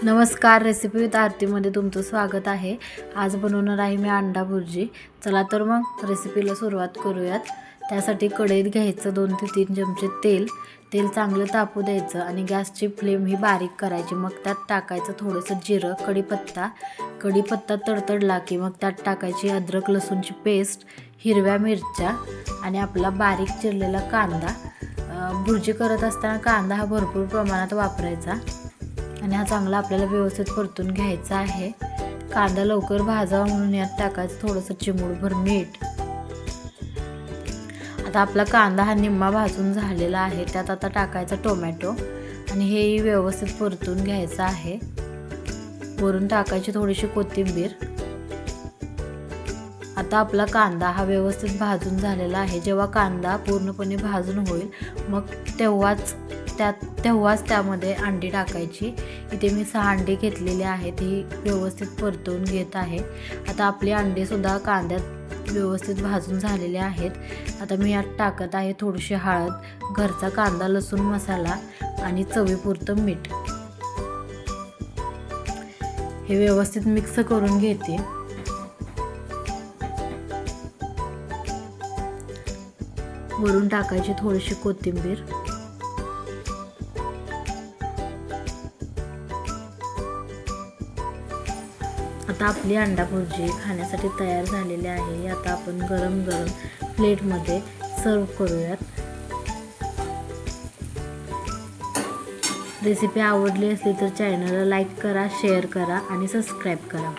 नमस्कार, recipe with आरतीमध्ये तुमचं स्वागत आहे। आज बनवणार आहे मी अंडा भुर्जी। चला तर मग रेसिपीला सुरुवात करूयात। त्यासाठी कढईत घ्यायचं 2 ते 3 चमचे तेल चांगलं तापू द्यायचं आणि गॅसची फ्लेम ही बारीक करायची। मग त्यात टाकायचं थोडंसं जिरं, कढीपत्ता तडतडला की मग त्यात टाकायची अद्रक लसूणची पेस्ट, हिरव्या मिरच्या आणि आपला बारीक चिरलेला कांदा। भुर्जी करत असताना कांदा हा भरपूर प्रमाणात वापरायचा आणि हा चांगला आपल्याला व्यवस्थित परतून घ्यायचा आहे। कांदा लवकर भाजावा म्हणून यात टाकायचं थोडंसं चिमूटभर मीठ। आता आपला कांदा हा निम्मा भाजून झालेला आहे। त्यात आता टाकायचा टोमॅटो आणि हेही व्यवस्थित परतून घ्यायचं आहे। वरून टाकायची थोडीशी कोथिंबीर। आता आपला कांदा हा व्यवस्थित भाजून झालेला आहे। जेव्हा कांदा पूर्णपणे भाजून होईल मग तेव्हाच त्यामध्ये अंडी टाकायची। इथे मी 6 अंडी घेतलेले आहेत, ही व्यवस्थित परतवून घेत आहे। आता आपले अंडे सुद्धा कांद्यात व्यवस्थित भाजून झालेले आहेत। आता मी यात टाकत आहे थोडीशी हळद, घरचा कांदा लसूण मसाला आणि चवीपुरतं मीठ। हे व्यवस्थित मिक्स करून घेते। वरून टाकायची थोडीशी कोथिंबीर। आता आपली अंडा भुर्जी खाण्यासाठी तयार झालेली आहे। आता आपण गरम प्लेटमध्ये सर्व करूयात। रेसिपी आवडली असली तर चॅनलला लाईक करा, शेअर करा आणि सबस्क्राईब करा।